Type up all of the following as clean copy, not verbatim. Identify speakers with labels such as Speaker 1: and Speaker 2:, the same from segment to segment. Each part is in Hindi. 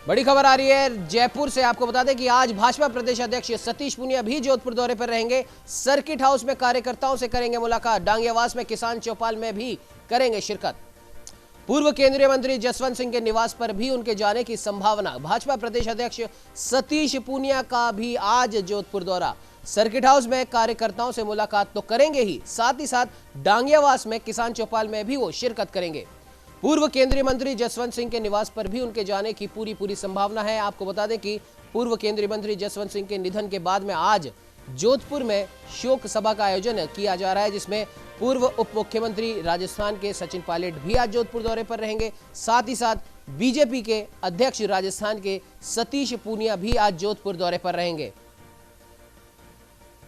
Speaker 1: बड़ी खबर आ रही है जयपुर से। आपको बता दें कि आज भाजपा प्रदेश अध्यक्ष सतीश पूनिया भी जोधपुर दौरे पर रहेंगे। सर्किट हाउस में कार्यकर्ताओं से करेंगे मुलाकात। डांगियावास में किसान चौपाल में भी करेंगे शिरकत। पूर्व केंद्रीय मंत्री जसवंत सिंह के निवास पर भी उनके जाने की संभावना। भाजपा प्रदेश अध्यक्ष सतीश पूनिया का भी आज जोधपुर दौरा। सर्किट हाउस में कार्यकर्ताओं से मुलाकात तो करेंगे ही, साथ ही साथ डांगियावास में किसान चौपाल में भी वो शिरकत करेंगे। पूर्व केंद्रीय मंत्री जसवंत सिंह के निवास पर भी उनके जाने की पूरी संभावना है। आपको बता दें कि पूर्व केंद्रीय मंत्री जसवंत सिंह के निधन के बाद में आज जोधपुर में शोक सभा का आयोजन किया जा रहा है, जिसमें पूर्व उप मुख्यमंत्री राजस्थान के सचिन पायलट भी आज जोधपुर दौरे पर रहेंगे। साथ ही साथ बीजेपी के अध्यक्ष राजस्थान के सतीश पूनिया भी आज जोधपुर दौरे पर रहेंगे।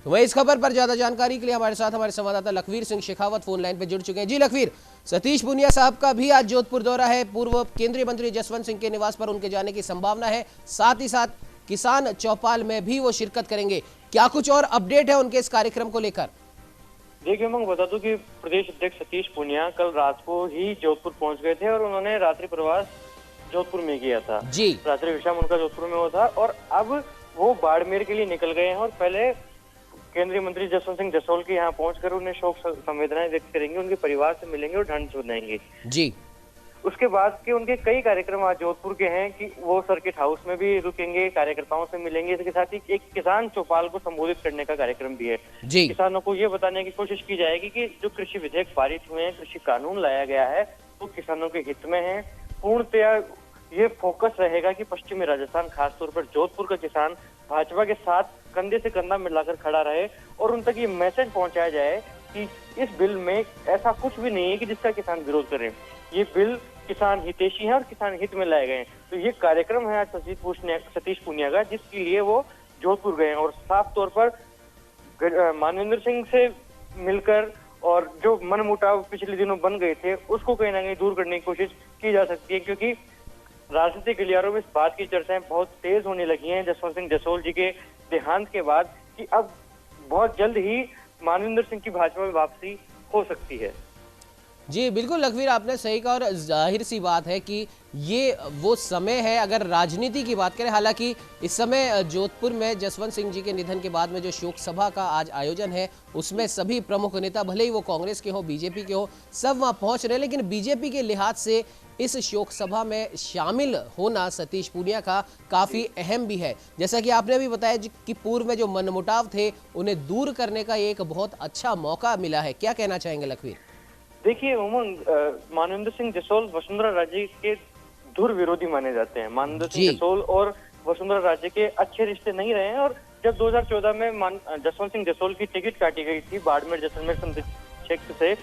Speaker 1: तो वहीं इस खबर पर ज्यादा जानकारी के लिए हमारे साथ हमारे संवाददाता लखवीर सिंह शेखावत फोन लाइन पर जुड़ चुके हैं। जी लखवीर, सतीश पूनिया साहब का भी आज जोधपुर दौरा है। पूर्व केंद्रीय मंत्री जसवंत सिंह के निवास पर उनके जाने की संभावना है। साथ ही साथ किसान चौपाल में भी वो शिरकत करेंगे। क्या कुछ और अपडेट है उनके इस कार्यक्रम को लेकर?
Speaker 2: देखिए, मैं बता दूं कि प्रदेश अध्यक्ष सतीश पूनिया कल रात को ही जोधपुर पहुंच गए थे और उन्होंने रात्रि प्रवास जोधपुर में किया था।
Speaker 1: जी,
Speaker 2: रात्रि विश्राम उनका जोधपुर में हुआ था और अब वो बाड़मेर के लिए निकल गए हैं और पहले केंद्रीय मंत्री जसवंत सिंह जसोल के यहाँ पहुंचकर उन्हें शोक संवेदनाएं व्यक्त करेंगे, उनके परिवार से मिलेंगे और ढांढस बंधाएंगे।
Speaker 1: जी,
Speaker 2: उसके बाद के उनके कई कार्यक्रम आज जोधपुर के हैं कि वो सर्किट हाउस में भी रुकेंगे, कार्यकर्ताओं से मिलेंगे। इसके साथ ही एक किसान चौपाल को संबोधित करने का कार्यक्रम भी है।
Speaker 1: जी,
Speaker 2: किसानों को ये बताने की कोशिश की जाएगी कि जो कृषि विधेयक पारित हुए हैं, कृषि कानून लाया गया है, वो किसानों के हित में है। पूर्णतया ये फोकस रहेगा कि पश्चिमी राजस्थान, खासतौर पर जोधपुर का किसान भाजपा के साथ कंधे से कंधा मिलाकर खड़ा रहे और उन तक ये मैसेज पहुंचाया जाए कि इस बिल में ऐसा कुछ भी नहीं है कि जिसका किसान विरोध करे। ये बिल किसान हितैषी है और किसान हित में लाए गए हैं। तो ये कार्यक्रम है आज सतीश पूनिया का, जिसके लिए वो जोधपुर गए हैं और साफ तौर पर मानवेंद्र सिंह से मिलकर और जो मनमुटाव पिछले दिनों बन गए थे उसको कहीं ना कहीं दूर करने की कोशिश की जा सकती है, क्योंकि राजनीतिक गलियारों में इस बात की चर्चाएं बहुत तेज होने लगी हैं जसवंत सिंह जसोल जी के देहांत के बाद कि अब बहुत जल्द ही मानवेंद्र सिंह की भाजपा में वापसी हो सकती है।
Speaker 1: जी बिल्कुल लखवीर, आपने सही कहा और जाहिर सी बात है कि ये वो समय है। अगर राजनीति की बात करें, हालांकि इस समय जोधपुर में जसवंत सिंह जी के निधन के बाद में जो शोक सभा का आज आयोजन है उसमें सभी प्रमुख नेता, भले ही वो कांग्रेस के हो, बीजेपी के हो, सब वहां पहुंच रहे हैं। लेकिन बीजेपी के लिहाज से इस शोक सभा में शामिल होना सतीश पूनिया का काफी अहम भी है। जैसा कि आपने भी बताया कि पूर्व में जो मनमुटाव थे उन्हें दूर करने का एक बहुत अच्छा मौका मिला है। क्या कहना चाहेंगे लखवीर?
Speaker 2: देखिए उमंग, मानवेंद्र सिंह जसोल वसुंधरा राजे के धुर विरोधी माने जाते हैं। मानवेंद्र सिंह जसोल और वसुंधरा राजे के अच्छे रिश्ते नहीं रहे हैं और जब 2014 में जसवंत सिंह जसोल की टिकट काटी गई थी बाड़मेर जैसलमेर संसदीय क्षेत्र से,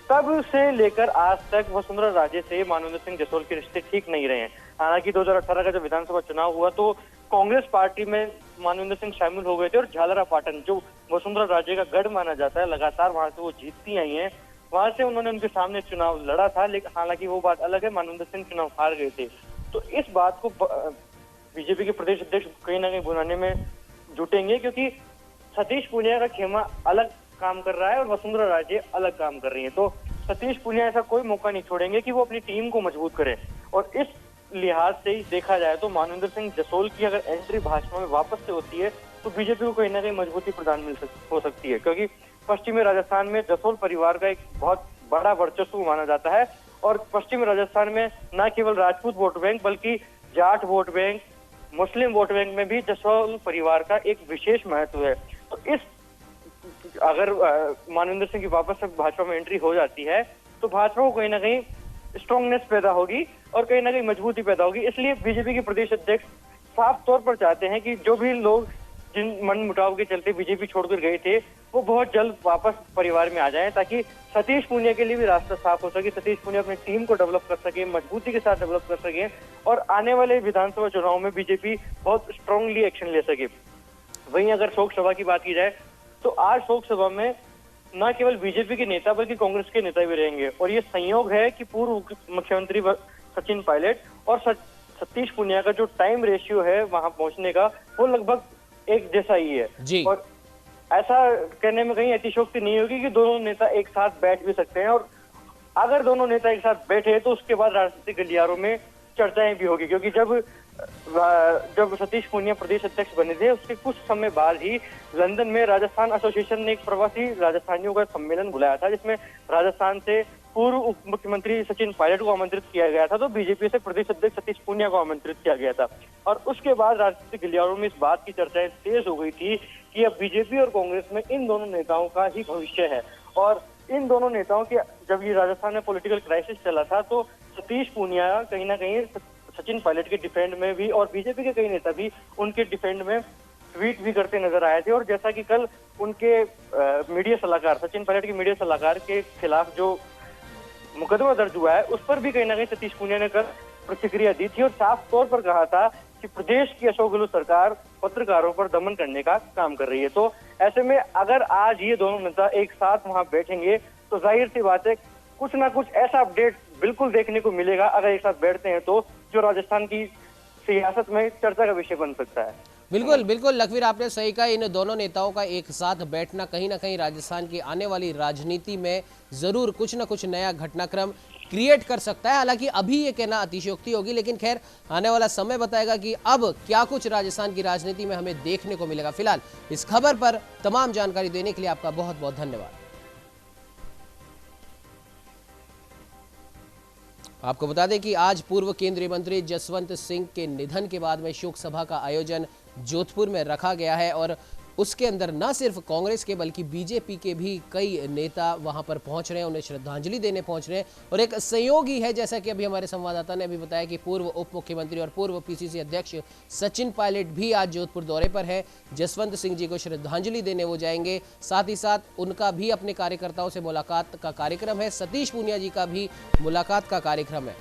Speaker 2: तब से लेकर आज तक वसुंधरा राजे से मानवेंद्र सिंह जसोल के रिश्ते ठीक नहीं रहे हैं। हालांकि 2018 का जब विधानसभा चुनाव हुआ तो कांग्रेस पार्टी में मानवेंद्र सिंह शामिल हो गए थे और झालरा पाटन, जो वसुंधरा राजे का गढ़ माना जाता है, लगातार वहां से वो जीतती आई हैं। वहां से उन्होंने उनके सामने चुनाव लड़ा था, लेकिन हालांकि वो बात अलग है, मानवेंद्र सिंह चुनाव हार गए थे। तो इस बात को बीजेपी के प्रदेश अध्यक्ष कहीं ना कहीं भुनाने में जुटेंगे, क्योंकि सतीश पूनिया का खेमा अलग काम कर रहा है और वसुंधरा राजे अलग काम कर रही है। तो सतीश पूनिया ऐसा कोई मौका नहीं छोड़ेंगे कि वो अपनी टीम को मजबूत करें। और इस लिहाज से ही देखा जाए तो मानवेंद्र सिंह जसोल की अगर एंट्री भाजपा में वापस से होती है तो बीजेपी को कहीं ना कहीं मजबूती प्रदान हो सकती है, क्योंकि पश्चिमी राजस्थान में जसोल परिवार का एक बहुत बड़ा वर्चस्व माना जाता है और पश्चिमी राजस्थान में न केवल राजपूत वोट बैंक बल्कि जाट वोट बैंक, मुस्लिम वोट बैंक में भी जसोल परिवार का एक विशेष महत्व है। तो इस अगर मानवेंद्र सिंह की वापस से भाजपा में एंट्री हो जाती है तो भाजपा को कहीं ना कहीं स्ट्रांगनेस पैदा होगी और कहीं ना कहीं मजबूती पैदा होगी। इसलिए बीजेपी के प्रदेश अध्यक्ष साफ तौर पर चाहते हैं कि जो भी लोग जिन मन मुटाव के चलते बीजेपी छोड़कर गए थे वो बहुत जल्द वापस परिवार में आ जाएं, ताकि सतीश पूनिया के लिए भी रास्ता साफ हो सके, सतीश पूनिया अपनी टीम को डेवलप कर सके, मजबूती के साथ डेवलप कर सके और आने वाले विधानसभा चुनाव में बीजेपी बहुत स्ट्रांगली एक्शन ले सके। वहीं अगर शोक सभा की बात की जाए तो आज शोक सभा में न केवल बीजेपी के नेता बल्कि कांग्रेस के नेता भी रहेंगे और ये संयोग है कि पूर्व मुख्यमंत्री सचिन पायलट और सतीश पूनिया का जो टाइम रेशियो है वहां पहुंचने का वो लगभग एक जैसा ही है
Speaker 1: जी।
Speaker 2: और ऐसा कहने में कहीं अतिशयोक्ति नहीं होगी कि दोनों नेता एक साथ बैठ भी सकते हैं और अगर दोनों नेता एक साथ बैठे तो उसके बाद राजनीतिक गलियारों में चर्चाएं भी होगी, क्योंकि जब सतीश पूनिया प्रदेश अध्यक्ष बने थे उसके कुछ समय बाद ही लंदन में राजस्थान एसोसिएशन ने एक प्रवासी राजस्थानियों का सम्मेलन बुलाया था, जिसमें राजस्थान से पूर्व उप मुख्यमंत्री सचिन पायलट को आमंत्रित किया गया था, तो बीजेपी से प्रदेश अध्यक्ष सतीश पूनिया को आमंत्रित किया गया था। और उसके बाद राजनीतिक गलियारों में इस बात की चर्चाएं तेज हो गई थी कि अब बीजेपी और कांग्रेस में इन दोनों नेताओं का ही भविष्य है। और इन दोनों नेताओं के जब ये राजस्थान में पॉलिटिकल क्राइसिस चला था, तो सतीश पूनिया कहीं ना कहीं सचिन पायलट के डिफेंड में भी और बीजेपी के कई नेता भी उनके डिफेंड में ट्वीट भी करते नजर आए थे। और जैसा कि कल उनके मीडिया सलाहकार सचिन पायलट के मीडिया सलाहकार के खिलाफ जो मुकदमा दर्ज हुआ है, उस पर भी कहीं ना कहीं सतीश पूनिया ने कल प्रतिक्रिया दी थी और साफ तौर पर कहा था कि प्रदेश की अशोक गहलोत सरकार पत्रकारों पर दमन करने का काम कर रही है। तो ऐसे में अगर आज ये दोनों नेता एक साथ वहां बैठेंगे तो जाहिर सी बात है कुछ ना कुछ ऐसा अपडेट बिल्कुल देखने को मिलेगा अगर एक साथ बैठते हैं, तो जो राजस्थान की सियासत में चर्चा का विषय बन सकता है।
Speaker 1: बिल्कुल बिल्कुल लखवीर, आपने सही कहा, इन दोनों नेताओं का एक साथ बैठना कहीं ना कहीं राजस्थान की आने वाली राजनीति में जरूर कुछ ना कुछ नया घटनाक्रम क्रिएट कर सकता है। हालांकि अभी ये कहना अतिशयोक्ति होगी, लेकिन खैर आने वाला समय बताएगा कि अब क्या कुछ राजस्थान की राजनीति में हमें देखने को मिलेगा। फिलहाल इस खबर पर तमाम जानकारी देने के लिए आपका बहुत बहुत धन्यवाद। आपको बता दें कि आज पूर्व केंद्रीय मंत्री जसवंत सिंह के निधन के बाद में शोक सभा का आयोजन जोधपुर में रखा गया है और उसके अंदर न सिर्फ कांग्रेस के बल्कि बीजेपी के भी कई नेता वहां पर पहुंच रहे हैं, उन्हें श्रद्धांजलि देने पहुंच रहे हैं। और एक संयोग ही है, जैसा कि अभी हमारे संवाददाता ने अभी बताया कि पूर्व उप मुख्यमंत्री और पूर्व पीसीसी अध्यक्ष सचिन पायलट भी आज जोधपुर दौरे पर है। जसवंत सिंह जी को श्रद्धांजलि देने वो जाएंगे, साथ ही साथ उनका भी अपने कार्यकर्ताओं से मुलाकात का कार्यक्रम है। सतीश पूनिया जी का भी मुलाकात का कार्यक्रम है।